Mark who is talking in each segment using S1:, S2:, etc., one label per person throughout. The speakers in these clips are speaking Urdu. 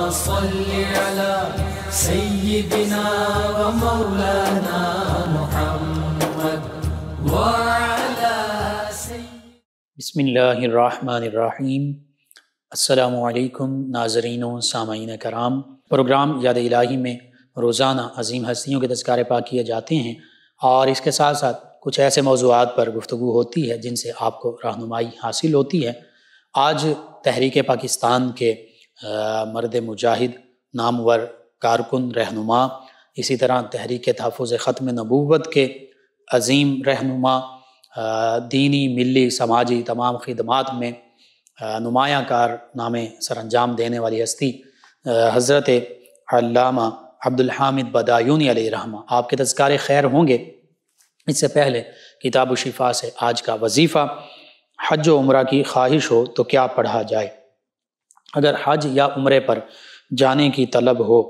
S1: صل على سيدنا ومولانا محمد وعلى
S2: بسم اللہ الرحمن الرحیم۔ السلام علیکم ناظرین و سامعین کرام۔ پروگرام یاد الہی میں روزانہ عظیم ہستیوں کے تذکارے پاک کیے جاتے ہیں اور اس کے ساتھ ساتھ کچھ ایسے موضوعات پر گفتگو ہوتی ہے جن سے آپ کو رہنمائی حاصل ہوتی ہے۔ آج تحریک پاکستان کے مرد مجاہد، نامور کارکن، رہنما، اسی طرح تحریک تحفظ ختم نبوت کے عظیم رہنما، دینی، ملی، سماجی تمام خدمات میں نمایاں کارنامے سر انجام دینے والی ہستی حضرت علامہ عبدالحامد بدایونی علیہ رحمہ، آپ کے تذکارے خیر ہوں گے۔ اس سے پہلے کتاب الشفا سے آج کا وظیفہ: حج و عمرہ کی خواہش ہو تو کیا پڑھا جائے؟ اگر حج یا عمرے پر جانے کی طلب ہو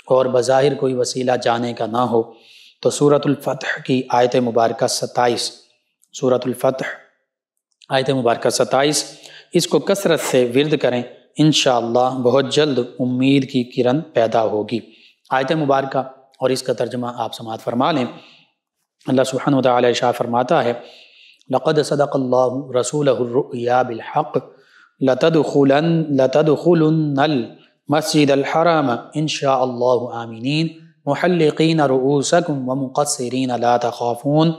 S2: اور بظاہر کوئی وسیلہ جانے کا نہ ہو تو سورۃ الفتح کی آیت مبارکہ 27، سورۃ الفتح آیت مبارکہ 27، اس کو کثرت سے ورد کریں، انشاءاللہ بہت جلد امید کی کرن پیدا ہوگی۔ آیت مبارکہ اور اس کا ترجمہ آپ سماعت فرما لیں۔ اللہ سبحانہ وتعالی ارشاد فرماتا ہے: لقد صدق اللہ رسولہ الرؤیا بالحق لتدخلن المسجد الحرام انشاء اللہ آمنین محلقین رؤوسکم ومقصرین لا تخافون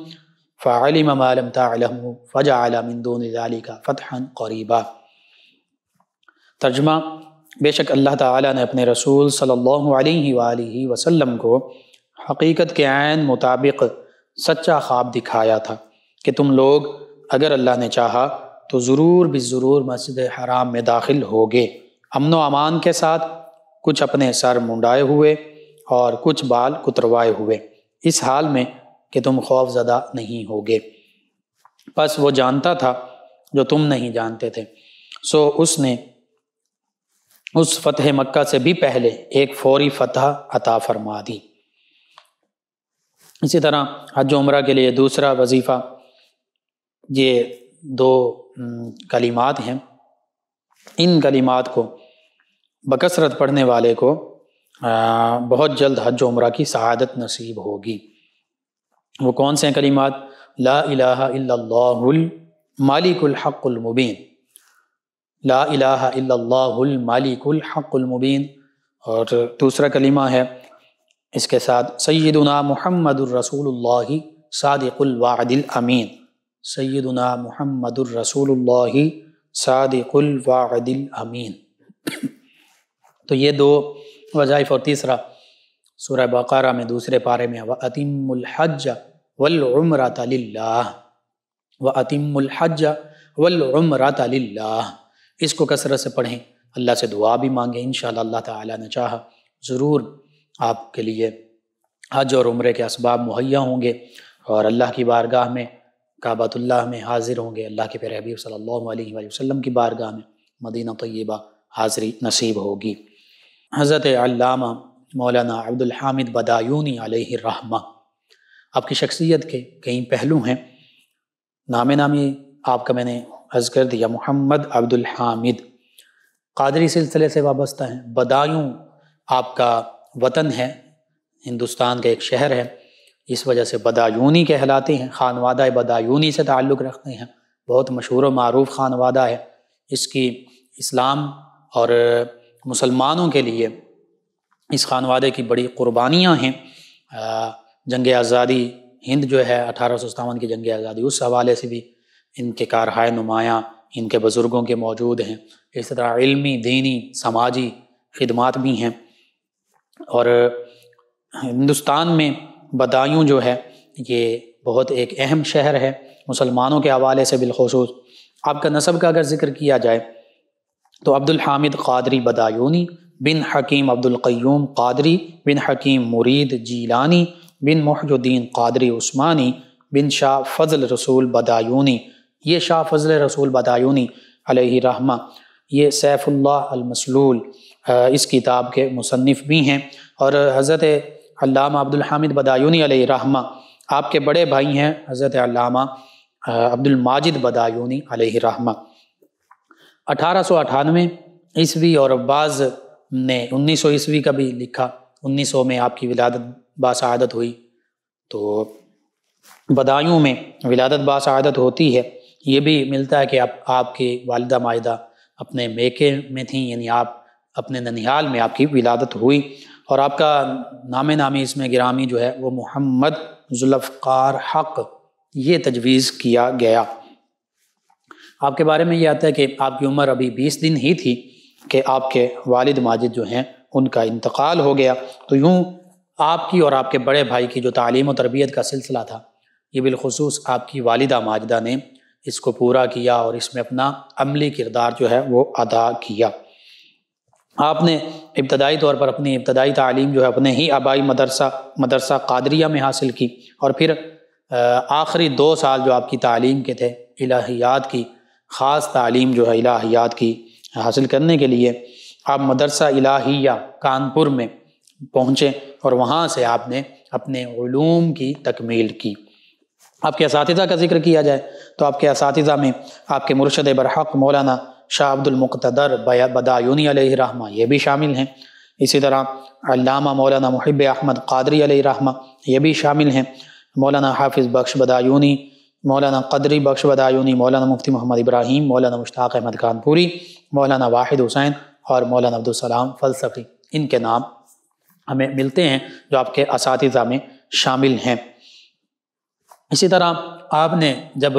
S2: فعلم ما لم تعلموا فجعل من دون ذلك فتحا قریبا۔ ترجمہ: بے شک اللہ تعالیٰ نے اپنے رسول صلی اللہ علیہ وآلہ وسلم کو حقیقت کے عین مطابق سچا خواب دکھایا تھا کہ تم لوگ اگر اللہ نے چاہا تو ضرور بالضرور مسجد حرام میں داخل ہوگے، امن و امان کے ساتھ، کچھ اپنے سر منڈائے ہوئے اور کچھ بال کتروائے ہوئے، اس حال میں کہ تم خوف زدہ نہیں ہوگے۔ پس وہ جانتا تھا جو تم نہیں جانتے تھے، سو اس نے اس فتح مکہ سے بھی پہلے ایک فوری فتح عطا فرما دی۔ اسی طرح حج و عمرہ کے لیے دوسرا وظیفہ، یہ دو کلمات ہیں، ان کلمات کو بکثرت پڑھنے والے کو بہت جلد حج و عمرہ کی سعادت نصیب ہوگی۔ وہ کون سے ہیں کلمات؟ لا الہ الا اللہ المالک الحق المبین، لا الہ الا اللہ المالک الحق المبین، اور دوسرا کلمہ ہے اس کے ساتھ سیدنا محمد الرسول اللہ صادق الوعد الامین، سیدنا محمد الرسول اللہ صادق الوعد الامین۔ تو یہ دو وظائف، اور تیسرا سورہ بقرہ میں دوسرے پارے میں وَأَتِمُّ الْحَجَّ وَالْعُمْرَةَ لِلَّهِ، وَأَتِمُّ الْحَجَّ وَالْعُمْرَةَ لِلَّهِ، اس کو کثرت سے پڑھیں، اللہ سے دعا بھی مانگیں، انشاءاللہ اللہ تعالیٰ نے چاہا ضرور آپ کے لیے حج اور عمرے کے اسباب مہیا ہوں گے اور اللہ کی بارگاہ میں، کعبۃ اللہ میں حاضر ہوں گے، اللہ کے پیارے حبیب صلی اللہ علیہ وآلہ وسلم کی بارگاہ میں مدینہ طیبہ حاضری نصیب ہوگی۔ حضرت علامہ مولانا عبدالحامد بدایونی علیہ الرحمہ، آپ کی شخصیت کے کئی پہلو ہیں۔ نام نامی آپ کا میں نے عرض کر دیا، محمد عبدالحامد، قادری سلسلے سے وابستہ ہیں۔ بدایوں آپ کا وطن ہے، ہندوستان کا ایک شہر ہے، اس وجہ سے بدایونی کہلاتے ہیں، خانوادہ بدایونی سے تعلق رکھتے ہیں، بہت مشہور و معروف خانوادہ ہے۔ اس کی اسلام اور مسلمانوں کے لیے اس خانوادے کی بڑی قربانیاں ہیں۔ جنگ آزادی ہند جو ہے 1857 کی جنگ آزادی، اس حوالے سے بھی ان کے کارہائے نمایاں ان کے بزرگوں کے موجود ہیں۔ اس طرح علمی، دینی، سماجی خدمات بھی ہیں، اور ہندوستان میں بدایوں جو ہے یہ بہت ایک اہم شہر ہے مسلمانوں کے حوالے سے بالخصوص۔ آپ کا نسب کا اگر ذکر کیا جائے تو عبدالحامد قادری بدایونی بن حکیم عبدالقیوم قادری بن حکیم مرید جیلانی بن محی الدین قادری عثمانی بن شاہ فضل رسول بدایونی، یہ شاہ فضل رسول بدایونی علیہ رحمہ یہ سیف اللہ المسلول اس کتاب کے مصنف بھی ہیں، اور حضرت علامہ عبدالحامد بدایونی علیہ رحمہ آپ کے بڑے بھائی ہیں حضرت علامہ عبدالماجد بدایونی علیہ رحمہ۔ 1898 عیسوی اور بعض نے 1900 عیسوی کا بھی لکھا، 1900 میں آپ کی ولادت باسعادت ہوئی۔ تو بدایوں میں ولادت باسعادت ہوتی ہے۔ یہ بھی ملتا ہے کہ آپ کی والدہ ماجدہ اپنے میکے میں تھیں، یعنی آپ اپنے ننیھال میں آپ کی ولادت ہوئی، اور آپ کا نام نامی اسم گرامی جو ہے وہ محمد ذوالفقار حق یہ تجویز کیا گیا۔ آپ کے بارے میں یہ آتا ہے کہ آپ کی عمر ابھی 20 دن ہی تھی کہ آپ کے والد ماجد جو ہیں ان کا انتقال ہو گیا۔ تو یوں آپ کی اور آپ کے بڑے بھائی کی جو تعلیم و تربیت کا سلسلہ تھا، یہ بالخصوص آپ کی والدہ ماجدہ نے اس کو پورا کیا اور اس میں اپنا عملی کردار جو ہے وہ ادا کیا۔ آپ نے ابتدائی طور پر اپنی ابتدائی تعلیم جو ہے اپنے ہی آبائی مدرسہ قادریہ میں حاصل کی، اور پھر آخری 2 سال جو آپ کی تعلیم کے تھے الہیات کی خاص تعلیم جو ہے الہیات کی حاصل کرنے کے لیے آپ مدرسہ الہیہ کانپور میں پہنچے، اور وہاں سے آپ نے اپنے علوم کی تکمیل کی۔ آپ کے اساتذہ کا ذکر کیا جائے تو آپ کے اساتذہ میں آپ کے مرشد برحق مولانا شاہ عبد المقتدر بدایونی علیہ رحمہ یہ بھی شامل ہیں، اسی طرح علامہ مولانا محب احمد قادری علیہ رحمہ یہ بھی شامل ہیں، مولانا حافظ بخش بدایونی، مولانا قدری بخش بدایونی، مولانا مفتی محمد ابراہیم، مولانا مشتاق احمد کانپوری، مولانا واحد حسین اور مولانا عبدالسلام فلسفی، ان کے نام ہمیں ملتے ہیں جو آپ کے اساتذہ میں شامل ہیں۔ اسی طرح آپ نے جب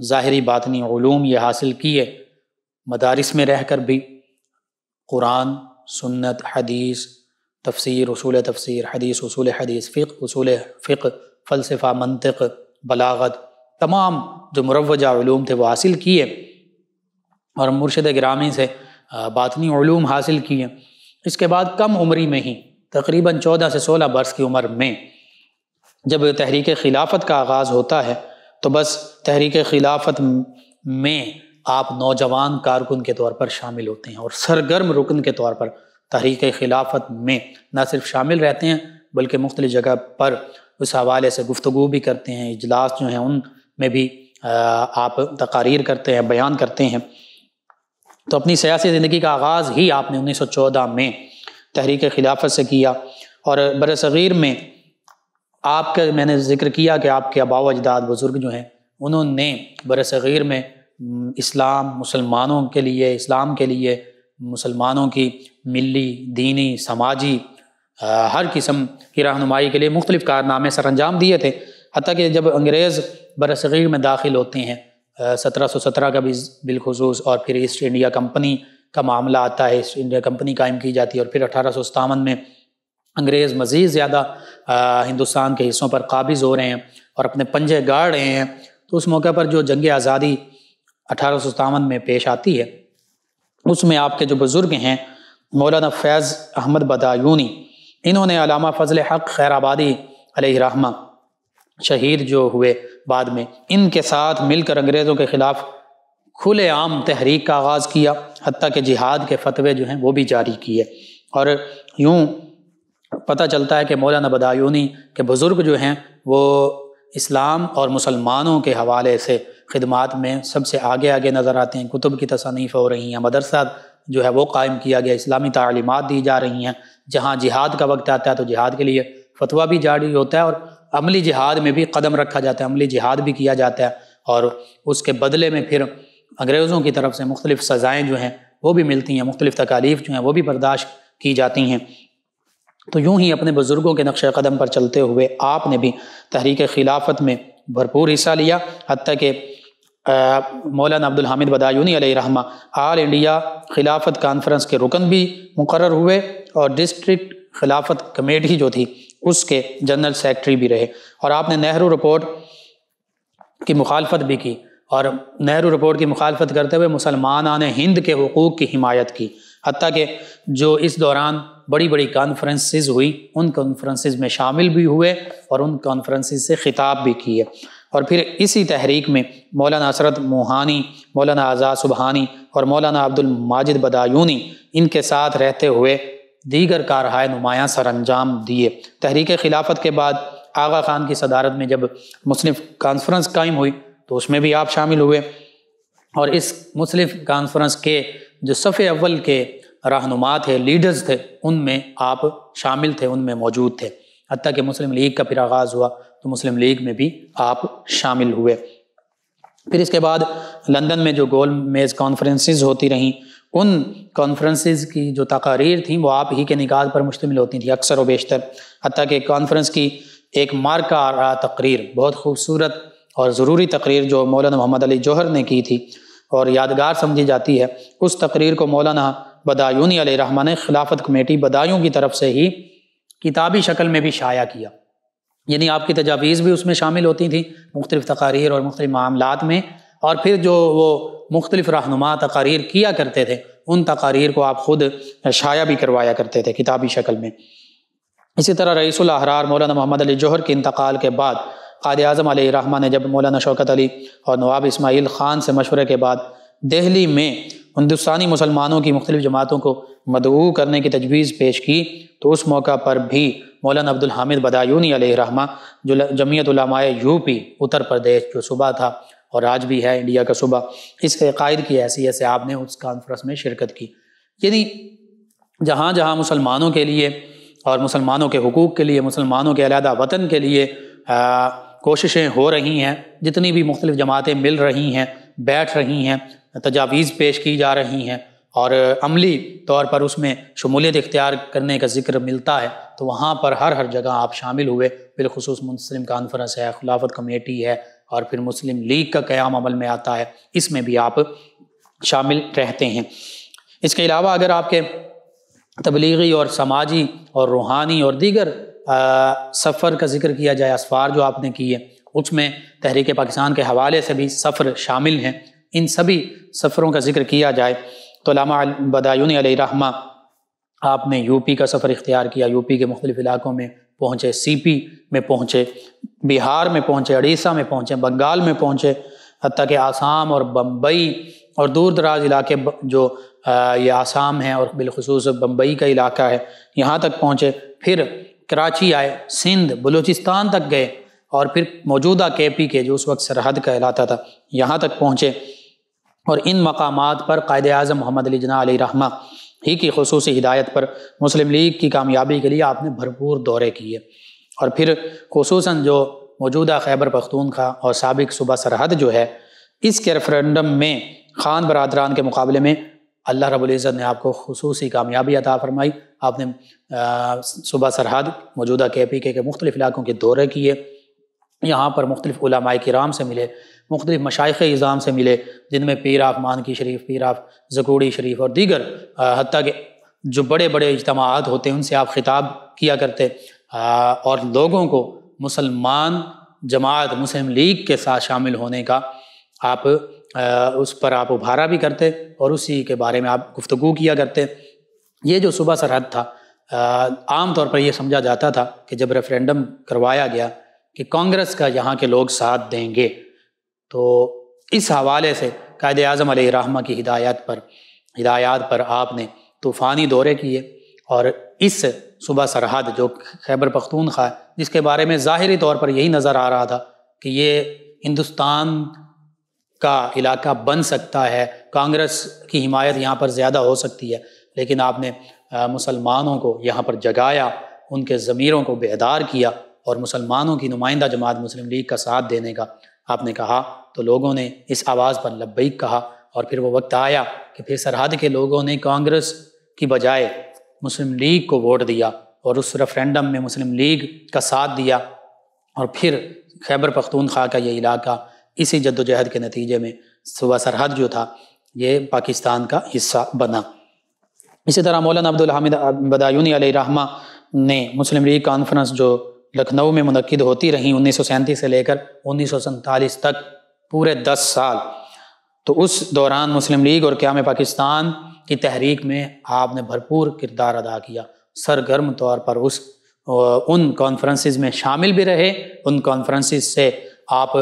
S2: ظاہری باطنی علوم یہ حاصل کیے، مدارس میں رہ کر بھی قرآن، سنت، حدیث، تفسیر، اصول تفسیر، حدیث، اصول حدیث، فقہ، اصول فقہ، فلسفہ، منطق، بلاغت، تمام جو مروجہ علوم تھے وہ حاصل کیے، اور مرشد گرامی سے باطنی علوم حاصل کیے۔ اس کے بعد کم عمری میں ہی تقریباً 14 سے 16 برس کی عمر میں جب تحریک خلافت کا آغاز ہوتا ہے تو بس تحریک خلافت میں آپ نوجوان کارکن کے طور پر شامل ہوتے ہیں، اور سرگرم رکن کے طور پر تحریک خلافت میں نہ صرف شامل رہتے ہیں بلکہ مختلف جگہ پر اس حوالے سے گفتگو بھی کرتے ہیں، اجلاس جو ہیں ان میں بھی آپ تقاریر کرتے ہیں، بیان کرتے ہیں۔ تو اپنی سیاسی زندگی کا آغاز ہی آپ نے 1914 میں تحریک خلافت سے کیا، اور برصغیر میں آپ کا میں نے ذکر کیا کہ آپ کے آباء و اجداد بزرگ جو ہیں انہوں نے برصغیر میں مسلمانوں کے لیے، اسلام کے لیے، مسلمانوں کی ملی، دینی، سماجی ہر قسم کی رہنمائی کے لیے مختلف کارنامے سر انجام دیے تھے، حتیٰ کہ جب انگریز برصغیر میں داخل ہوتے ہیں 1717 کا بھی بالخصوص، اور پھر ایسٹ انڈیا کمپنی کا معاملہ آتا ہے، ایسٹ انڈیا کمپنی قائم کی جاتی ہے، اور پھر 1857 میں انگریز مزید زیادہ ہندوستان کے حصوں پر قابض ہو رہے ہیں اور اپنے پنجے گاڑ رہے ہیں۔ تو اس موقع پر جو جنگ آزادی 1857 میں پیش آتی ہے، اس میں آپ کے جو بزرگ ہیں مولانا فیض احمد بدایونی، انہوں نے علامہ فضل حق خیر آبادی علیہ رحمہ شہید جو ہوئے بعد میں، ان کے ساتھ مل کر انگریزوں کے خلاف کھلے عام تحریک کا آغاز کیا، حتیٰ کہ جہاد کے فتوے جو ہیں وہ بھی جاری کیے۔ اور یوں پتہ چلتا ہے کہ مولانا بدایونی کے بزرگ جو ہیں وہ اسلام اور مسلمانوں کے حوالے سے خدمات میں سب سے آگے نظر آتے ہیں، کتب کی تصانیف ہو رہی ہیں، مدرسہ جو ہے وہ قائم کیا گیا، اسلامی تعلیمات دی جا رہی ہیں، جہاں جہاد کا وقت آتا ہے تو جہاد کے لیے فتویٰ بھی جاری ہوتا ہے، اور عملی جہاد میں بھی قدم رکھا جاتا ہے، عملی جہاد بھی کیا جاتا ہے، اور اس کے بدلے میں پھر انگریزوں کی طرف سے مختلف سزائیں جو ہیں وہ بھی ملتی ہیں، مختلف تکالیف جو ہیں وہ بھی برداشت کی جاتی ہیں۔ تو یوں ہی اپنے بزرگوں کے نقش قدم پر چلتے ہوئے آپ نے بھی تحریک خلافت میں بھرپور حصہ لیا، حتیٰ کہ مولانا عبدالحامد بدایونی علیہ رحمہ آل انڈیا خلافت کانفرنس کے رکن بھی مقرر ہوئے، اور ڈسٹرکٹ خلافت کمیٹی جو تھی اس کے جنرل سیکرٹری بھی رہے، اور آپ نے نہرو رپورٹ کی مخالفت بھی کی، اور نہرو رپورٹ کی مخالفت کرتے ہوئے مسلمانان ہند کے حقوق کی حمایت کی، حتیٰ کہ جو اس دوران بڑی بڑی کانفرنسز ہوئی ان کانفرنسز میں شامل بھی ہوئے اور ان کانفرنسز سے خطاب بھی کیے۔ اور پھر اسی تحریک میں مولانا اسرت موہانی، مولانا آزاد سبحانی اور مولانا عبد الماجد بدایونی ان کے ساتھ رہتے ہوئے دیگر کارہائے نمایاں سر انجام دیے۔ تحریک خلافت کے بعد آغا خان کی صدارت میں جب مسلم کانفرنس قائم ہوئی تو اس میں بھی آپ شامل ہوئے، اور اس مسلم کانفرنس کے جو صف اول کے رہنما تھے، لیڈرز تھے، ان میں آپ شامل تھے، ان میں موجود تھے۔ حتیٰ کہ مسلم لیگ کا پھر آغاز ہوا تو مسلم لیگ میں بھی آپ شامل ہوئے۔ پھر اس کے بعد لندن میں جو گول میز کانفرنسز ہوتی رہیں، ان کانفرنسز کی جو تقاریر تھیں وہ آپ ہی کے نکات پر مشتمل ہوتی تھیں اکثر و بیشتر۔ حتیٰ کہ کانفرنس کی ایک مارکہ آرا تقریر، بہت خوبصورت اور ضروری تقریر جو مولانا محمد علی جوہر نے کی تھی اور یادگار سمجھی جاتی ہے، اس تقریر کو مولانا بدایونی علیہ رحمہ نے خلافت کمیٹی بدایوں کی طرف سے ہی کتابی شکل میں بھی شائع کیا، یعنی آپ کی تجاویز بھی اس میں شامل ہوتی تھیں مختلف تقاریر اور مختلف معاملات میں، اور پھر جو وہ مختلف رہنما تقاریر کیا کرتے تھے ان تقاریر کو آپ خود شائع بھی کروایا کرتے تھے کتابی شکل میں۔ اسی طرح رئیس الاحرار مولانا محمد علی جوہر کے انتقال کے بعد قائد اعظم علیہ رحمہ نے جب مولانا شوکت علی اور نواب اسماعیل خان سے مشورے کے بعد دہلی میں ہندوستانی مسلمانوں کی مختلف جماعتوں کو مدعو کرنے کی تجویز پیش کی، تو اس موقع پر بھی مولانا عبدالحامد بدایونی علیہ رحمہ جو جمعیت علماء یوپی اتر پردیش جو صوبہ تھا اور آج بھی ہے انڈیا کا صوبہ، اس کے قائد کی حیثیت سے آپ نے اس کانفرنس میں شرکت کی۔ یعنی جہاں جہاں مسلمانوں کے لیے اور مسلمانوں کے حقوق کے لیے، مسلمانوں کے علیحدہ وطن کے لیے کوششیں ہو رہی ہیں، جتنی بھی مختلف جماعتیں مل رہی ہیں، بیٹھ رہی ہیں، تجاویز پیش کی جا رہی ہیں اور عملی طور پر اس میں شمولیت اختیار کرنے کا ذکر ملتا ہے، تو وہاں پر ہر جگہ آپ شامل ہوئے۔ بالخصوص مسلم کانفرنس ہے، خلافت کمیٹی ہے، اور پھر مسلم لیگ کا قیام عمل میں آتا ہے، اس میں بھی آپ شامل رہتے ہیں۔ اس کے علاوہ اگر آپ کے تبلیغی اور سماجی اور روحانی اور دیگر سفر کا ذکر کیا جائے، اسفار جو آپ نے کیے، اس میں تحریک پاکستان کے حوالے سے بھی سفر شامل ہیں، ان سبھی سفروں کا ذکر کیا جائے تو علامہ بدایونی علیہ رحمہ آپ نے یوپی کا سفر اختیار کیا، یوپی کے مختلف علاقوں میں پہنچے، سی پی میں پہنچے، بہار میں پہنچے، اڑیسہ میں پہنچے، بنگال میں پہنچے، حتیٰ کہ آسام اور بمبئی اور دور دراز علاقے جو یہ آسام ہیں اور بالخصوص بمبئی کا علاقہ ہے، یہاں تک پہنچے، پھر کراچی آئے، سندھ، بلوچستان تک گئے، اور پھر موجودہ کے پی کے جو اس وقت سرحد کا علاقہ تھا یہاں تک پہنچے، اور ان مقامات پر قائد اعظم محمد علی جناح علیہ رحمہ ہی کی خصوصی ہدایت پر مسلم لیگ کی کامیابی کے لیے آپ نے بھرپور دورے کیے، اور پھر خصوصاً جو موجودہ خیبر پختونخوا اور سابق صوبہ سرحد جو ہے، اس کے ریفرنڈم میں خان برادران کے مقابلے میں اللہ رب العزت نے آپ کو خصوصی کامیابی عطا فرمائی۔ آپ نے صوبہ سرحد موجودہ کے پی کے مختلف علاقوں کے دورے کیے، یہاں پر مختلف علماء کرام سے ملے، مختلف مشائخ اعظام سے ملے، جن میں پیر آف مانکی شریف، پیر آف زکوڑی شریف اور دیگر حتیٰ کہ جو بڑے بڑے اجتماعات ہوتے ہیں ان سے آپ خطاب کیا کرتے، اور لوگوں کو مسلمان جماعت مسلم لیگ کے ساتھ شامل ہونے کا آپ اس پر آپ ابھارا بھی کرتے اور اسی کے بارے میں آپ گفتگو کیا کرتے۔ یہ جو صوبہ سرحد تھا، عام طور پر یہ سمجھا جاتا تھا کہ جب ریفرینڈم کروایا گیا کہ کانگریس کا یہاں کے لوگ ساتھ دیں گے، تو اس حوالے سے قائد اعظم علیہ رحمہ کی ہدایات پر آپ نے طوفانی دورے کیے، اور اس صوبہ سرحد جو خیبر پختونخوا جس کے بارے میں ظاہری طور پر یہی نظر آ رہا تھا کہ یہ ہندوستان کا علاقہ بن سکتا ہے، کانگریس کی حمایت یہاں پر زیادہ ہو سکتی ہے، لیکن آپ نے مسلمانوں کو یہاں پر جگایا، ان کے ضمیروں کو بیدار کیا، اور مسلمانوں کی نمائندہ جماعت مسلم لیگ کا ساتھ دینے کا آپ نے کہا، تو لوگوں نے اس آواز پر لبیک کہا، اور پھر وہ وقت آیا کہ پھر سرحد کے لوگوں نے کانگریس کی بجائے مسلم لیگ کو ووٹ دیا، اور اس ریفرینڈم میں مسلم لیگ کا ساتھ دیا، اور پھر خیبر پختونخوا کا یہ علاقہ اسی جد و جہد کے نتیجے میں صوبہ سرحد جو تھا یہ پاکستان کا حصہ بنا۔ اسی طرح مولانا عبدالحامد بدایونی علیہ رحمہ نے مسلم لیگ کانفرنس جو لکھنؤ میں منعقد ہوتی رہیں 1937 سے لے کر 1947 تک، پورے 10 سال، تو اس دوران مسلم لیگ اور قیام پاکستان کی تحریک میں آپ نے بھرپور کردار ادا کیا، سرگرم طور پر ان کانفرنسز میں شامل بھی رہے، ان کانفرنسز سے آپ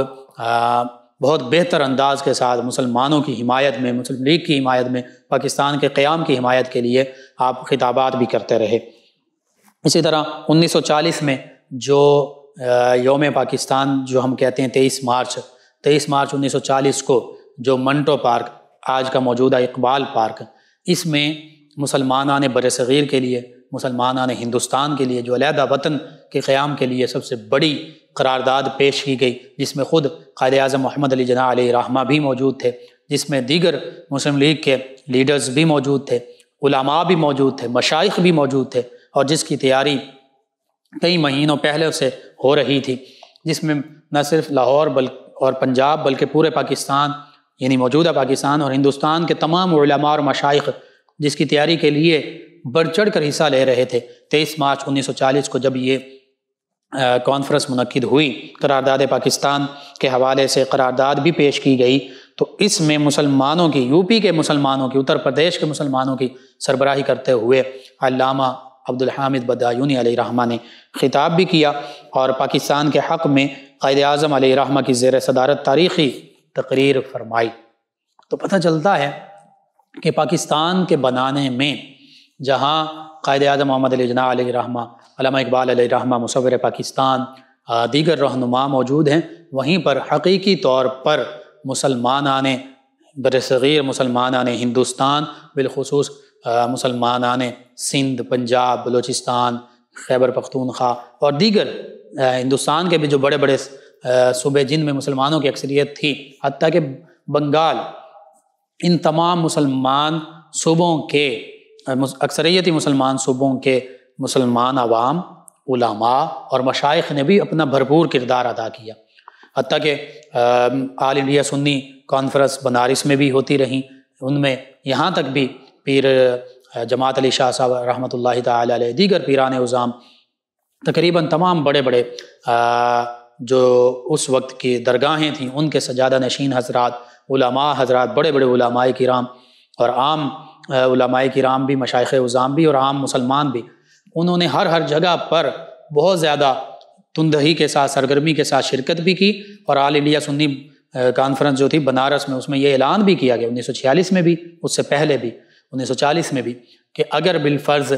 S2: بہت بہتر انداز کے ساتھ مسلمانوں کی حمایت میں، مسلم لیگ کی حمایت میں، پاکستان کے قیام کی حمایت کے لیے آپ خطابات بھی کرتے رہے۔ اسی طرح 1940 میں جو یوم پاکستان جو ہم کہتے ہیں 23 مارچ 1940 کو جو منٹو پارک، آج کا موجودہ اقبال پارک، اس میں مسلمانان بر صغیر کے لیے، مسلمانان ہندوستان کے لیے جو علیحدہ وطن کے قیام کے لیے سب سے بڑی قرارداد پیش کی گئی، جس میں خود قائد اعظم محمد علی جناح علیہ رحمہ بھی موجود تھے، جس میں دیگر مسلم لیگ کے لیڈرز بھی موجود تھے، علماء بھی موجود تھے، مشائخ بھی موجود تھے، اور جس کی تیاری کئی مہینوں پہلے سے ہو رہی تھی، جس میں نہ صرف لاہور اور پنجاب بلکہ پورے پاکستان یعنی موجودہ پاکستان اور ہندوستان کے تمام علماء اور مشائخ جس کی تیاری کے لیے بڑھ چڑھ کر حصہ لے رہے تھے۔ 23 مارچ 1940 کو جب یہ کانفرنس منعقد ہوئی، قرارداد پاکستان کے حوالے سے قرارداد بھی پیش کی گئی، تو اس میں مسلمانوں کی، یو پی کے مسلمانوں کی، اتر پردیش کے مسلمانوں کی سربراہی کرتے ہوئے علامہ عبدالحامد بدایونی علیہ رحمہ نے خطاب بھی کیا اور پاکستان کے حق میں قائد اعظم علیہ رحمہ کی زیر صدارت تاریخی تقریر فرمائی۔ تو پتہ چلتا ہے کہ پاکستان کے بنانے میں جہاں قائد اعظم محمد علی جناح علیہ رحمہ، علامہ اقبال علیہ رحمہ، مصور پاکستان، دیگر رہنما موجود ہیں، وہیں پر حقیقی طور پر مسلمانان برصغیر، مسلمانان ہندوستان، بالخصوص مسلمانان سندھ، پنجاب، بلوچستان، خیبر پختونخوا اور دیگر ہندوستان کے بھی جو بڑے بڑے صوبے جن میں مسلمانوں کی اکثریت تھی، حتیٰ کہ بنگال، ان تمام مسلمان صوبوں کے اکثریتی مسلمان صوبوں کے مسلمان عوام، علماء اور مشائخ نے بھی اپنا بھرپور کردار ادا کیا، حتیٰ کہ آل انڈیا سنی کانفرنس بنارس میں بھی ہوتی رہیں، ان میں یہاں تک بھی پیر جماعت علی شاہ صاحب رحمۃ اللہ تعالی علیہ، دیگر پیران عظام، تقریباً تمام بڑے بڑے جو اس وقت کی درگاہیں تھیں ان کے سجادہ نشین حضرات، علماء حضرات، بڑے بڑے علماء کرام اور عام علماء کرام بھی، مشائخ عظام بھی اور عام مسلمان بھی، انہوں نے ہر جگہ پر بہت زیادہ تندہی کے ساتھ، سرگرمی کے ساتھ شرکت بھی کی، اور آل انڈیا سنی کانفرنس جو تھی بنارس میں، اس میں یہ اعلان بھی کیا گیا 1946 میں بھی، اس سے پہلے بھی 1940 میں بھی، کہ اگر بالفرض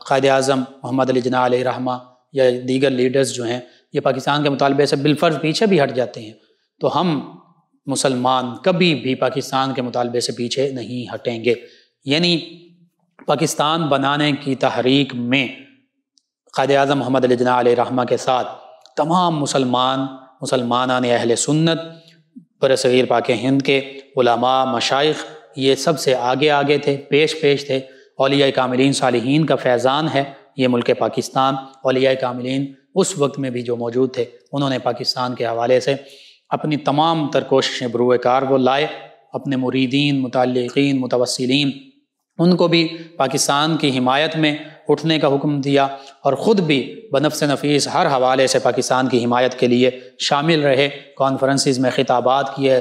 S2: قائد اعظم محمد علی جناح علیہ رحمہ یا دیگر لیڈرز جو ہیں یہ پاکستان کے مطالبے سے بالفرض پیچھے بھی ہٹ جاتے ہیں تو ہم مسلمان کبھی بھی پاکستان کے مطالبے سے پیچھے نہیں ہٹیں گے۔ یعنی پاکستان بنانے کی تحریک میں قائد اعظم محمد علی جناح علیہ رحمہ کے ساتھ تمام مسلمانان اہل سنت، برصغیر پاک ہند کے علماء، مشائخ، یہ سب سے آگے تھے، پیش تھے۔ اولیاء کاملین صالحین کا فیضان ہے یہ ملک پاکستان۔ اولیاء کاملین اس وقت میں بھی جو موجود تھے، انہوں نے پاکستان کے حوالے سے اپنی تمام تر کوششیں بروئے کار وہ لائے، اپنے مریدین، متعلقین، متوسلین، ان کو بھی پاکستان کی حمایت میں اٹھنے کا حکم دیا، اور خود بھی بنفس نفیس ہر حوالے سے پاکستان کی حمایت کے لیے شامل رہے، کانفرنسز میں خطابات کیے،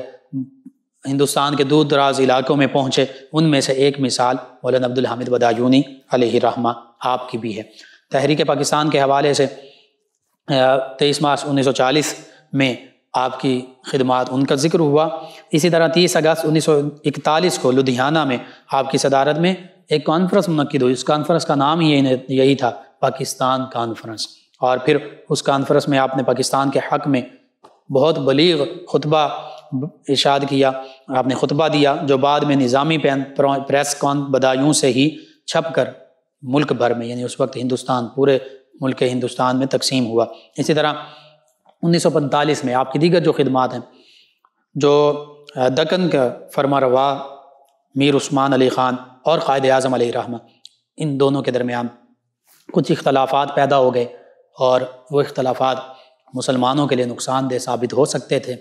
S2: ہندوستان کے دور دراز علاقوں میں پہنچے۔ ان میں سے ایک مثال مولانا عبدالحامد بدایونی علیہ رحمہ آپ کی بھی ہے۔ تحریک پاکستان کے حوالے سے 23 مارچ 1940 میں آپ کی خدمات، ان کا ذکر ہوا۔ اسی طرح 30 اگست 1941 کو لدھیانہ میں آپ کی صدارت میں ایک کانفرنس منعقد ہوئی، اس کانفرنس کا نام ہی یہی تھا، پاکستان کانفرنس، اور پھر اس کانفرنس میں آپ نے پاکستان کے حق میں بہت بلیغ خطبہ ارشاد کیا، آپ نے خطبہ دیا جو بعد میں نظامی پریس بدایوں سے ہی چھپ کر ملک بھر میں، یعنی اس وقت ہندوستان، پورے ملک ہندوستان میں تقسیم ہوا۔ اسی طرح 1945 میں آپ کی دیگر جو خدمات ہیں، جو دکن کا فرما روا میر عثمان علی خان اور قائد اعظم علیہ رحمہ، ان دونوں کے درمیان کچھ اختلافات پیدا ہو گئے، اور وہ اختلافات مسلمانوں کے لیے نقصان دہ ثابت ہو سکتے تھے،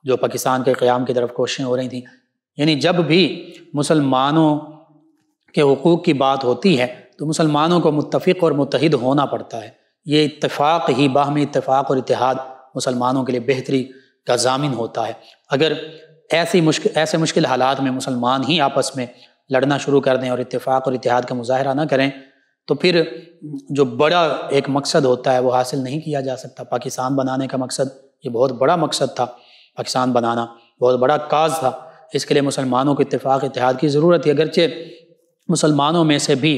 S2: جو پاکستان کے قیام کی طرف کوششیں ہو رہی تھیں۔ یعنی جب بھی مسلمانوں کے حقوق کی بات ہوتی ہے تو مسلمانوں کو متفق اور متحد ہونا پڑتا ہے۔ یہ اتفاق ہی، باہمی اتفاق اور اتحاد مسلمانوں کے لیے بہتری کا ضامن ہوتا ہے۔ اگر ایسے مشکل حالات میں مسلمان ہی آپس میں لڑنا شروع کر دیں اور اتفاق اور اتحاد کا مظاہرہ نہ کریں تو پھر جو بڑا ایک مقصد ہوتا ہے وہ حاصل نہیں کیا جا سکتا۔ پاکستان بنانے کا مقصد، یہ بہت بڑا مقصد تھا، پاکستان بنانا بہت بڑا کاز تھا، اس کے لیے مسلمانوں کو اتفاق اتحاد کی ضرورت ہے۔ اگرچہ مسلمانوں میں سے بھی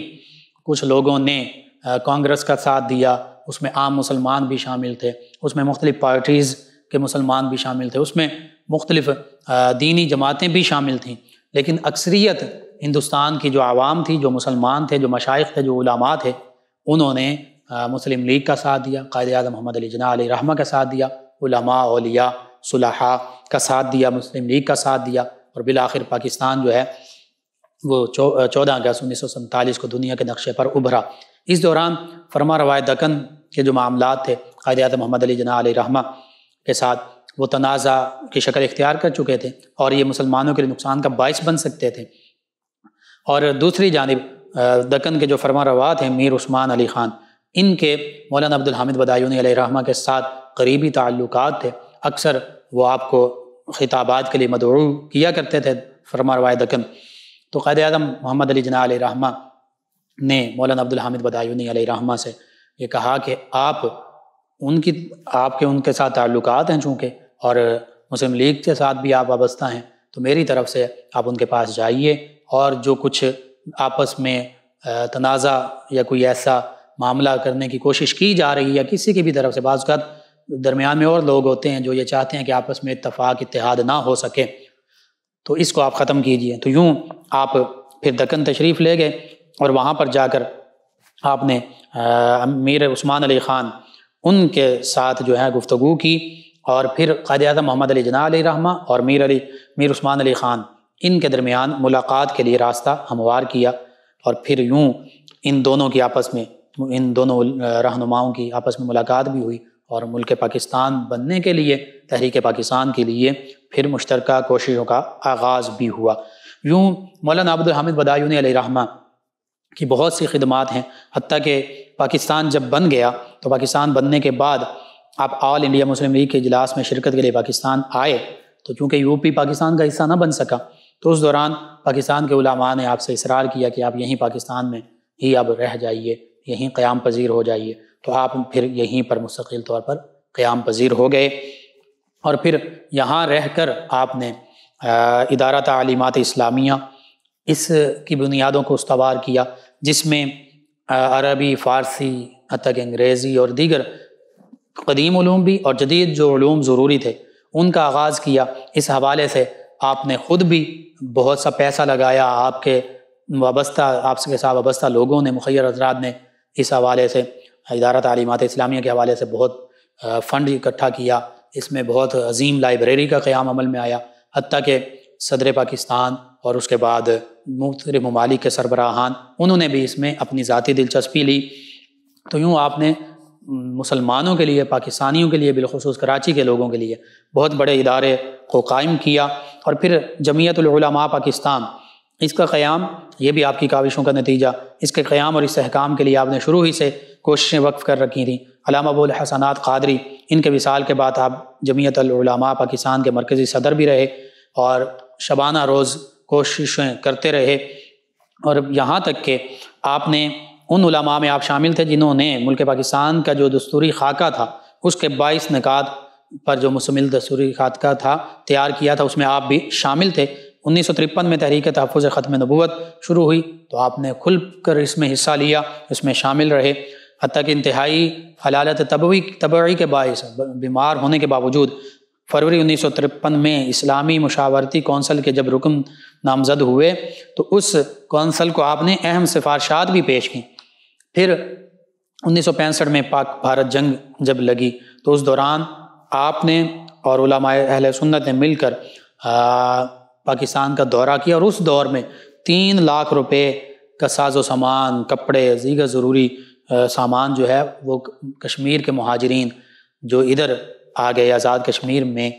S2: کچھ لوگوں نے کانگریس کا ساتھ دیا، اس میں عام مسلمان بھی شامل تھے، اس میں مختلف پارٹیز کے مسلمان بھی شامل تھے، اس میں مختلف دینی جماعتیں بھی شامل تھیں، لیکن اکثریت ہندوستان کی جو عوام تھی، جو مسلمان تھے، جو مشائخ تھے، جو علماء تھے، انہوں نے مسلم لیگ کا ساتھ دیا، قائد اعظم محمد علی جناح علیہ رحمہ کا ساتھ دیا، علماء، اولیاء، صلحاء کا ساتھ دیا، مسلم لیگ کا ساتھ دیا، اور بالآخر پاکستان جو ہے وہ 14 اگست 1947 کو دنیا کے نقشے پر ابھرا۔ اس دوران فرما روایت دکن کے جو معاملات تھے قائد اعظم محمد علی جناح علیہ رحمہ کے ساتھ، وہ تنازع کی شکل اختیار کر چکے تھے اور یہ مسلمانوں کے لیے نقصان کا باعث بن سکتے تھے۔ اور دوسری جانب دکن کے جو فرما روا تھے میر عثمان علی خان، ان کے مولانا عبدالحامد بدایونی علیہ رحمہ کے ساتھ قریبی تعلقات تھے، اکثر وہ آپ کو خطابات کے لیے مدعو کیا کرتے تھے فرما روایت دکن۔ تو قائد اعظم محمد علی جناح علیہ رحمہ نے مولانا عبدالحامد بدایونی علیہ رحمہ سے یہ کہا کہ آپ کے ان کے ساتھ تعلقات ہیں چونکہ، اور مسلم لیگ کے ساتھ بھی آپ وابستہ ہیں، تو میری طرف سے آپ ان کے پاس جائیے، اور جو کچھ آپس میں تنازع یا کوئی ایسا معاملہ کرنے کی کوشش کی جا رہی ہے کسی کی بھی طرف سے، بعض اوقات درمیان میں اور لوگ ہوتے ہیں جو یہ چاہتے ہیں کہ آپس میں اتفاق اتحاد نہ ہو سکے، تو اس کو آپ ختم کیجئے۔ تو یوں آپ پھر دکن تشریف لے گئے، اور وہاں پر جا کر آپ نے میر عثمان علی خان ان کے ساتھ جو ہے گفتگو کی، اور پھر قائد اعظم محمد علی جناح علیہ رحمہ اور میر عثمان علی خان ان کے درمیان ملاقات کے لیے راستہ ہموار کیا، اور پھر یوں ان دونوں کی آپس میں، ان دونوں رہنماؤں کی آپس میں ملاقات بھی ہوئی، اور ملک پاکستان بننے کے لیے، تحریک پاکستان کے لیے پھر مشترکہ کوششوں کا آغاز بھی ہوا۔ یوں مولانا عبدالحامد بدایونی علیہ رحمہ کی بہت سی خدمات ہیں، حتیٰ کہ پاکستان جب بن گیا تو پاکستان بننے کے بعد آپ آل انڈیا مسلم لیگ کے اجلاس میں شرکت کے لیے پاکستان آئے، تو چونکہ یو پی پاکستان کا حصہ نہ بن سکا، تو اس دوران پاکستان کے علماء نے آپ سے اصرار کیا کہ آپ یہیں پاکستان میں ہی اب رہ جائیے، یہیں قیام پذیر ہو جائیے، تو آپ پھر یہیں پر مستقل طور پر قیام پذیر ہو گئے، اور پھر یہاں رہ کر آپ نے ادارہ تعلیمات اسلامیہ اس کی بنیادوں کو استوار کیا، جس میں عربی، فارسی، حتیٰ کہ انگریزی اور دیگر قدیم علوم بھی اور جدید جو علوم ضروری تھے ان کا آغاز کیا۔ اس حوالے سے آپ نے خود بھی بہت سا پیسہ لگایا، آپ کے ساتھ وابستہ لوگوں نے، مخیر حضرات نے اس حوالے سے ادارہ تعلیمات اسلامیہ کے حوالے سے بہت فنڈ اکٹھا کیا، اس میں بہت عظیم لائبریری کا قیام عمل میں آیا، حتیٰ کہ صدر پاکستان اور اس کے بعد مختلف ممالک کے سربراہان انہوں نے بھی اس میں اپنی ذاتی دلچسپی لی۔ تو یوں آپ نے مسلمانوں کے لیے، پاکستانیوں کے لیے، بالخصوص کراچی کے لوگوں کے لیے بہت بڑے ادارے کو قائم کیا، اور پھر جمعیت العلماء پاکستان، اس کا قیام یہ بھی آپ کی کاوشوں کا نتیجہ، اس کے قیام اور استحکام کے لیے آپ نے شروع ہی سے کوششیں وقف کر رکھی تھیں۔ علامہ ابو الحسنات قادری، ان کے وصال کے بعد آپ جمعیت العلماء پاکستان کے مرکزی صدر بھی رہے، اور شبانہ روز کوششیں کرتے رہے، اور یہاں تک کہ آپ نے ان علماء میں آپ شامل تھے جنہوں نے ملک پاکستان کا جو دستوری خاکہ تھا اس کے 22 نکات پر جو مشتمل دستوری خاکہ تھا تیار کیا تھا، اس میں آپ بھی شامل تھے۔ 1953 میں تحریک تحفظ ختم نبوت شروع ہوئی تو آپ نے کھل کر اس میں حصہ لیا، اس میں شامل رہے، حتیٰ کہ انتہائی حلالت طبعی کے باعث بیمار ہونے کے باوجود فروری 1953 میں اسلامی مشاورتی کونسل کے جب رکن نامزد ہوئے تو اس کونسل کو آپ نے اہم سفارشات بھی پیش کی۔ پھر 1965 میں پاک بھارت جنگ جب لگی تو اس دوران آپ نے اور علماء اہل سنت نے مل کر پاکستان کا دورہ کیا، اور اس دور میں 3 لاکھ روپے کا ساز و سامان، کپڑے، دیگر ضروری سامان جو ہے وہ کشمیر کے مہاجرین جو ادھر آ گئے آزاد کشمیر میں،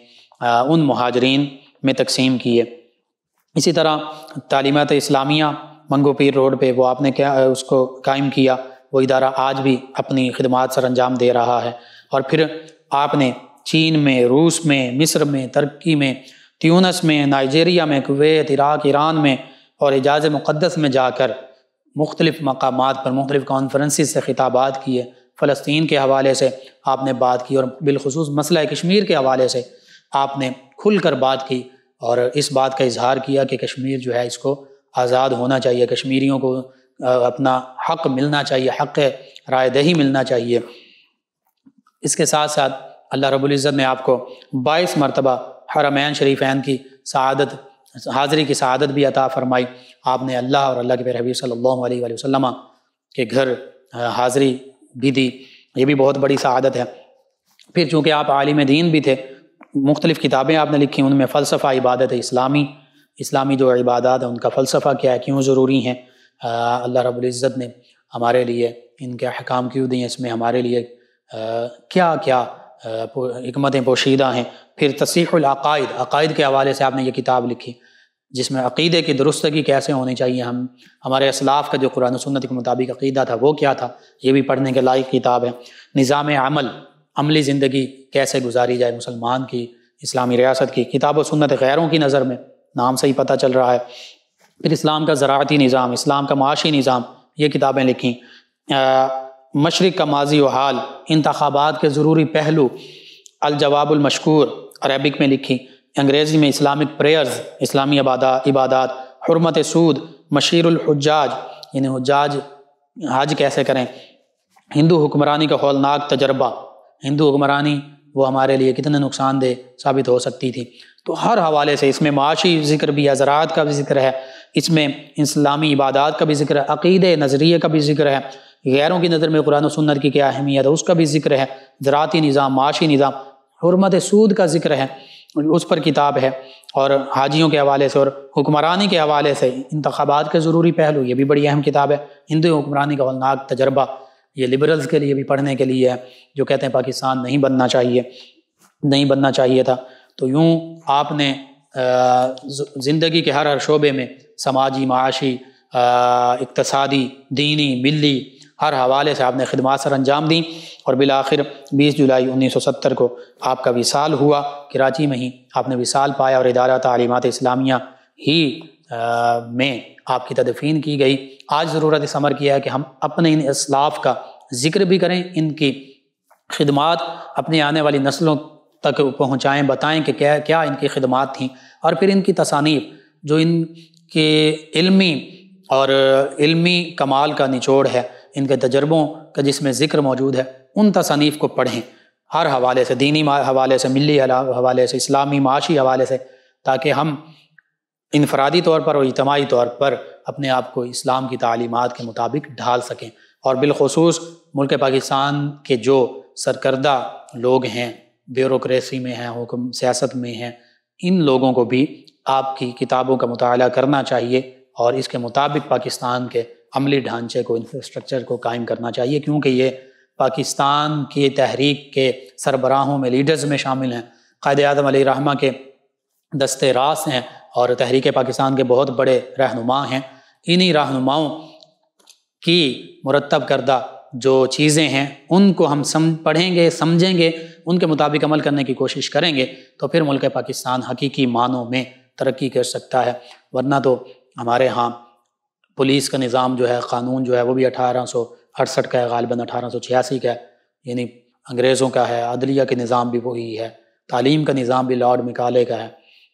S2: ان مہاجرین میں تقسیم کیے۔ اسی طرح تعلیمات اسلامیہ منگو پیر روڈ پہ وہ آپ نے اس کو قائم کیا، وہ ادارہ آج بھی اپنی خدمات سر انجام دے رہا ہے۔ اور پھر آپ نے چین میں، روس میں، مصر میں، ترکی میں، تیونس میں، نائجیریا میں، کویت، عراق، ایران میں اور حجاز مقدس میں جا کر مختلف مقامات پر مختلف کانفرنسز سے خطابات کیے، فلسطین کے حوالے سے آپ نے بات کی، اور بالخصوص مسئلہ کشمیر کے حوالے سے آپ نے کھل کر بات کی، اور اس بات کا اظہار کیا کہ کشمیر جو ہے اس کو آزاد ہونا چاہیے، کشمیریوں کو اپنا حق ملنا چاہیے، حق رائے دہی ملنا چاہیے۔ اس کے ساتھ ساتھ اللہ رب العزت نے آپ کو 22 مرتبہ حرمین شریفین کی سعادت حاضری کی سعادت بھی عطا فرمائی، آپ نے اللہ اور اللہ کے پیارے حبیب صلی اللہ علیہ وآلہ وسلم کے گھر حاضری بھی دی، یہ بھی بہت بڑی سعادت ہے۔ پھر چونکہ آپ عالم دین بھی تھے، مختلف کتابیں آپ نے لکھی، ان میں فلسفہ عبادت اسلامی جو عبادات ہیں ان کا فلسفہ کیا ہے، کیوں ضروری ہیں، اللہ رب العزت نے ہمارے لیے ان کے احکام کیوں دیے، اس میں ہمارے لیے کیا کیا حکمتیں پوشیدہ ہیں۔ پھر تصحیح العقائد، عقائد کے حوالے سے آپ نے یہ کتاب لکھی جس میں عقیدے کی درستگی کیسے ہونی چاہیے، ہمارے اسلاف کا جو قرآن و سنت کے مطابق عقیدہ تھا وہ کیا تھا، یہ بھی پڑھنے کے لائق کتاب ہے۔ نظام عملی زندگی کیسے گزاری جائے مسلمان کی، اسلامی ریاست کی، کتاب و سنت غیروں کی نظر میں، نام سے ہی پتہ چل رہا ہے۔ پھر اسلام کا زراعتی نظام، اسلام کا معاشی نظام، یہ کتابیں لکھیں۔ مشرق کا ماضی و حال، انتخابات کے ضروری پہلو، الجواب المشکور عربک میں لکھی، انگریزی میں اسلامک پریئرز، اسلامی عبادات، حرمت سود، مشیر الحجاج یعنی حجاج حج کیسے کریں، ہندو حکمرانی کا ہولناک تجربہ، ہندو حکمرانی وہ ہمارے لیے کتنے نقصان دہ ثابت ہو سکتی تھی۔ تو ہر حوالے سے اس میں معاشی ذکر بھی ہے، زراعت کا بھی ذکر ہے، اس میں اسلامی عبادات کا بھی ذکر ہے، عقیدے نظریے کا بھی ذکر ہے، غیروں کی نظر میں قرآن و سنت کی کیا اہمیت ہے اس کا بھی ذکر ہے، زراعتی نظام، معاشی نظام، حرمت سود کا ذکر ہے، اس پر کتاب ہے، اور حاجیوں کے حوالے سے اور حکمرانی کے حوالے سے انتخابات کے ضروری پہلو، یہ بھی بڑی اہم کتاب ہے۔ ہندو حکمرانی کا ہولناک تجربہ، یہ لبرلز کے لیے بھی پڑھنے کے لیے ہے جو کہتے ہیں پاکستان نہیں بننا چاہیے تھا۔ تو یوں آپ نے زندگی کے ہر شعبے میں سماجی، معاشی، اقتصادی، دینی، ملی، ہر حوالے سے آپ نے خدمات سر انجام دیں، اور بالآخر 20 جولائی 1970 کو آپ کا وصال ہوا، کراچی میں ہی آپ نے وصال پایا، اور ادارہ تعلیمات اسلامیہ ہی میں آپ کی تدفین کی گئی۔ آج ضرورت اس امر کی ہے کہ ہم اپنے ان اسلاف کا ذکر بھی کریں، ان کی خدمات اپنی آنے والی نسلوں تک پہنچائیں، بتائیں کہ کیا ان کی خدمات تھیں، اور پھر ان کی تصانیف جو ان کے علمی کمال کا نچوڑ ہے، ان کے تجربوں کا جس میں ذکر موجود ہے، ان تصانیف کو پڑھیں ہر حوالے سے، دینی حوالے سے، ملی حوالے سے، اسلامی معاشی حوالے سے، تاکہ ہم انفرادی طور پر اور اجتماعی طور پر اپنے آپ کو اسلام کی تعلیمات کے مطابق ڈھال سکیں۔ اور بالخصوص ملک پاکستان کے جو سرکردہ لوگ ہیں، بیوروکریسی میں ہیں، حکم سیاست میں ہیں، ان لوگوں کو بھی آپ کی کتابوں کا مطالعہ کرنا چاہیے، اور اس کے مطابق پاکستان کے عملی ڈھانچے کو، انفراسٹرکچر کو قائم کرنا چاہیے، کیونکہ یہ پاکستان کی تحریک کے سربراہوں میں، لیڈرز میں شامل ہیں، قائد اعظم علیہ الرحمہ کے دستے راست ہیں، اور تحریک پاکستان کے بہت بڑے رہنما ہیں۔ انہی رہنماؤں کی مرتب کردہ جو چیزیں ہیں ان کو ہم پڑھیں گے، سمجھیں گے، ان کے مطابق عمل کرنے کی کوشش کریں گے، تو پھر ملک پاکستان حقیقی معنوں میں ترقی کر سکتا ہے۔ ورنہ تو ہمارے ہاں پولیس کا نظام جو ہے، قانون جو ہے، وہ بھی 1868 کا ہے، غالباً 1886 کا ہے، یعنی انگریزوں کا ہے۔ عدلیہ کے نظام بھی وہی ہے، تعلیم کا نظام بھی لارڈ مکالے کا ہے۔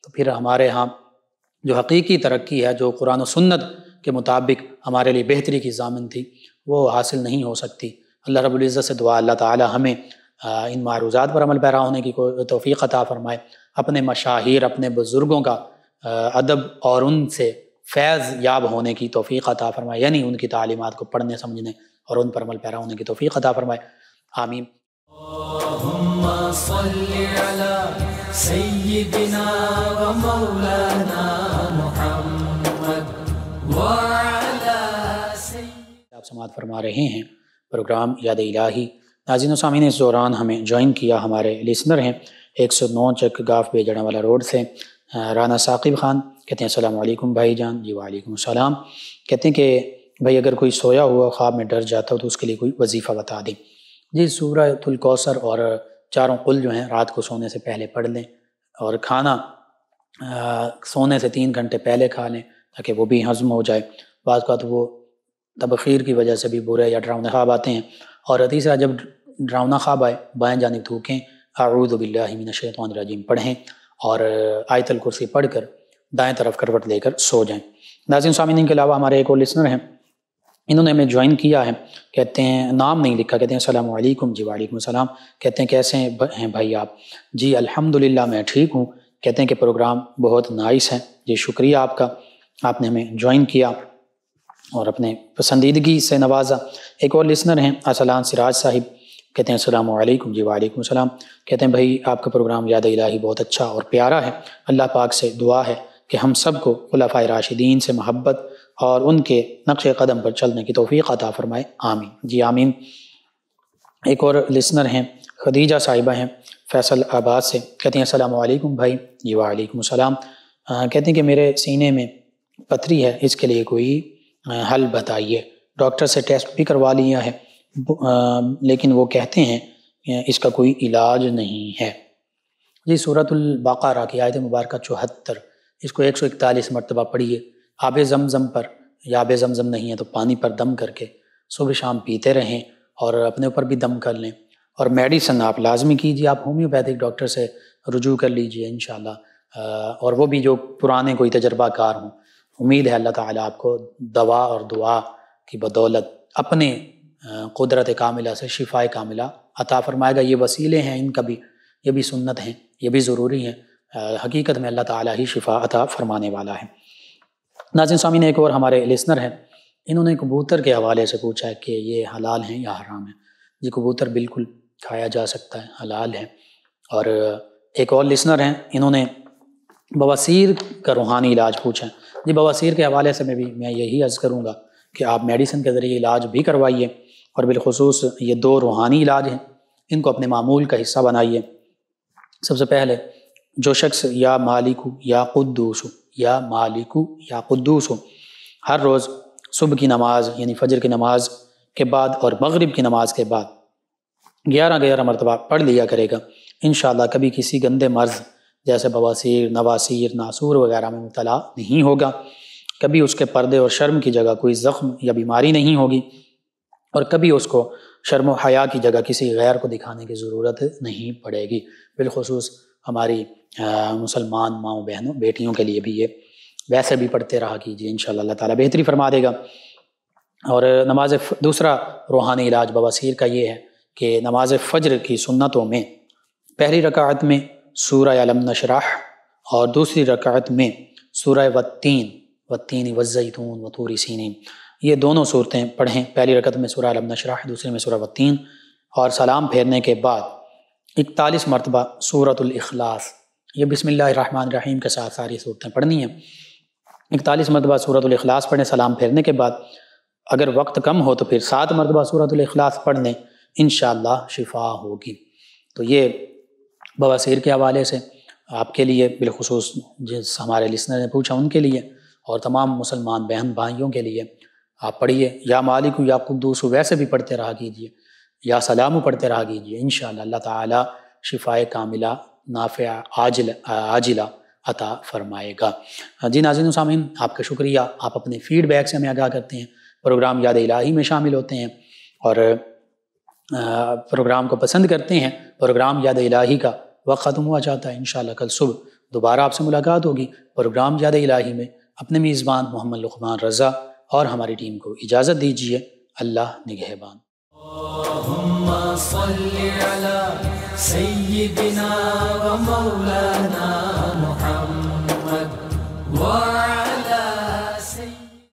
S2: تو پھر ہمارے ہاں جو حقیقی ترقی ہے، جو قرآن و سنت کے مطابق ہمارے لیے بہتری کی ضامن تھی، وہ حاصل نہیں ہو سکتی۔ اللہ رب العزت سے دعا اللہ تعالی ہمیں ان معروضات پر عمل پیرا ہونے کی توفیق عطا فرمائے، اپنے مشاہیر، اپنے بزرگوں کا ادب اور ان سے فیض یاب ہونے کی توفیق عطا فرمائے، یعنی ان کی تعلیمات کو پڑھنے، سمجھنے اور ان پر عمل پیرا ہونے کی توفیق عطا فرمائے، آمین۔
S1: اللهم صل على سيدنا ومولانا محمد وعلى
S2: آپ سماعت فرما رہے ہیں پروگرام یاد الہی۔ ناظرین و سامعین، اس دوران ہمیں جوائن کیا ہمارے لسنر ہیں 109 چک گاف بیجڑا والا روڈ سے رانا ثاقب خان، کہتے ہیں السلام علیکم بھائی جان۔ جی وعلیکم السلام۔ کہتے ہیں کہ بھائی اگر کوئی سویا ہوا خواب میں ڈر جاتا ہو تو اس کے لیے کوئی وظیفہ بتا دیں۔ جی سورہ الکوثر اور 4 قل جو ہیں رات کو سونے سے پہلے پڑھ لیں، اور کھانا سونے سے 3 گھنٹے پہلے کھا لیں تاکہ وہ بھی ہضم ہو جائے۔ بعض اوقات وہ تبخیر کی وجہ سے بھی برے یا ڈراؤنے خواب آتے ہیں۔ اور تیسرا، جب ڈراؤنا خواب آئے بائیں جانب تھوکیں، اعوذ باللہ من الشیطان الرجیم پڑھیں، اور آیت الکرسی پڑھ کر دائیں طرف کروٹ لے کر سو جائیں۔ ناظرین سامعین کے علاوہ ہمارے ایک اور لسنر ہیں، انہوں نے ہمیں جوائن کیا ہے، کہتے ہیں نام نہیں لکھا، کہتے ہیں السلام علیکم۔ جی وعلیکم السلام۔ کہتے ہیں کیسے ہیں بھائی آپ؟ جی الحمدللہ میں ٹھیک ہوں، کہتے ہیں کہ پروگرام بہت نائس ہے. جی شکریہ آپ کا، آپ نے ہمیں جوائن کیا اور اپنے پسندیدگی سے نوازا. ایک اور لسنر ہیں ارسلان سراج صاحب، کہتے ہیں السلام علیکم. جی وعلیکم السلام. کہتے ہیں بھائی آپ کا پروگرام یاد الہی بہت اچھا اور پیارا ہے. اللہ پاک سے دعا ہے کہ ہم سب کو خلفائے راشدین سے محبت اور ان کے نقش قدم پر چلنے کی توفیق عطا فرمائے، آمین. جی آمین. ایک اور لسنر ہیں خدیجہ صاحبہ ہیں فیصل آباد سے، کہتے ہیں السلام علیکم بھائی. جی وعلیکم السلام. کہتے ہیں کہ میرے سینے میں پتھری ہے، اس کے لیے کوئی حل بتائیے. ڈاکٹر سے ٹیسٹ بھی کروا لیا ہے لیکن وہ کہتے ہیں اس کا کوئی علاج نہیں ہے. جی سورۃ البقرہ کی آیت مبارکہ 74، اس کو 141 مرتبہ پڑھیے. آب زمزم پر، یا آب زمزم نہیں ہے تو پانی پر دم کر کے صبح شام پیتے رہیں اور اپنے اوپر بھی دم کر لیں. اور میڈیسن آپ لازمی کیجیے، آپ ہومیوپیتھک ڈاکٹر سے رجوع کر لیجیے انشاءاللہ، اور وہ بھی جو پرانے کوئی تجربہ کار ہوں. امید ہے اللہ تعالیٰ آپ کو دوا اور دعا کی بدولت اپنے قدرت کاملہ سے شفاء کاملہ عطا فرمائے گا. یہ وسیلے ہیں ان کا بھی، یہ بھی سنت ہیں، یہ بھی ضروری ہیں. حقیقت میں اللہ تعالیٰ ہی شفاء عطا فرمانے والا ہے. ناظرین سامعین، ایک اور ہمارے لسنر ہیں، انہوں نے کبوتر کے حوالے سے پوچھا ہے کہ یہ حلال ہیں یا حرام ہیں. جی کبوتر بالکل کھایا جا سکتا ہے، حلال ہے. اور ایک اور لسنر ہیں، انہوں نے بواسیر کا روحانی علاج پوچھا ہے. جی بواسیر کے حوالے سے میں یہی عرض کروں گا کہ آپ میڈیسن کے ذریعے علاج بھی کروائیے، اور بالخصوص یہ 2 روحانی علاج ہیں، ان کو اپنے معمول کا حصہ بنائیے. سب سے پہلے جو شخص یا مالکو یا قدوس یا مالکو یا قدوس ہر روز صبح کی نماز یعنی فجر کی نماز کے بعد اور مغرب کی نماز کے بعد 11 مرتبہ پڑھ لیا کرے گا، انشاءاللہ کبھی کسی گندے مرض جیسے بواسیر، نواسیر، ناسور وغیرہ میں مبتلا نہیں ہوگا. کبھی اس کے پردے اور شرم کی جگہ کوئی زخم یا بیماری نہیں ہوگی، اور کبھی اس کو شرم و حیا کی جگہ کسی غیر کو دکھانے کی ضرورت نہیں پڑے گی. بالخصوص ہماری مسلمان ماؤں بہنوں بیٹیوں کے لیے بھی یہ ویسے بھی پڑھتے رہا کیجیے، انشاءاللہ اللہ تعالیٰ بہتری فرما دے گا. اور دوسرا روحانی علاج بواسیر کا یہ ہے کہ نماز فجر کی سنتوں میں پہلی رکعت میں سورہ علم نشرح اور دوسری رکعت میں سورہ والتین والزیتون وطور سینین، یہ دونوں صورتیں پڑھیں. پہلی رکعت میں سورہ علم نشرح، دوسری میں سورہ والتین، اور سلام پھیرنے کے بعد 41 مرتبہ سورۃ الاخلاص، یہ بسم اللہ الرحمن الرحیم کے ساتھ ساری صورتیں پڑھنی ہیں. 41 مرتبہ سورۃ الاخلاص پڑھیں سلام پھیرنے کے بعد. اگر وقت کم ہو تو پھر 7 مرتبہ سورۃ الاخلاص پڑھ لیں، انشاءاللہ شفا ہوگی. تو یہ بواسیر کے حوالے سے آپ کے لیے، بالخصوص جس ہمارے لسنر نے پوچھا ان کے لیے، اور تمام مسلمان بہن بھائیوں کے لیے آپ پڑھیے. یا مالک یا قدوس ویسے بھی پڑھتے رہا کیجیے، یا سلام پڑھتے رہا کیجیے، انشاءاللہ اللہ تعالیٰ شفاء کاملہ نافع عاجلہ عطا فرمائے گا. جی ناظرین و سامعین، آپ کا شکریہ، آپ اپنے فیڈ بیک سے ہمیں آگاہ کرتے ہیں، پروگرام یاد الہی میں شامل ہوتے ہیں اور پروگرام کو پسند کرتے ہیں. پروگرام یاد الہی کا وقت ختم ہوا چاہتا ہے، انشاءاللہ کل صبح دوبارہ آپ سے ملاقات ہوگی. پروگرام یاد الہی میں اپنے میزبان محمد لقمان رضا اور ہماری ٹیم کو اجازت دیجیے. اللہ نگہبان.
S1: اللہم صل علی سیدنا و مولانا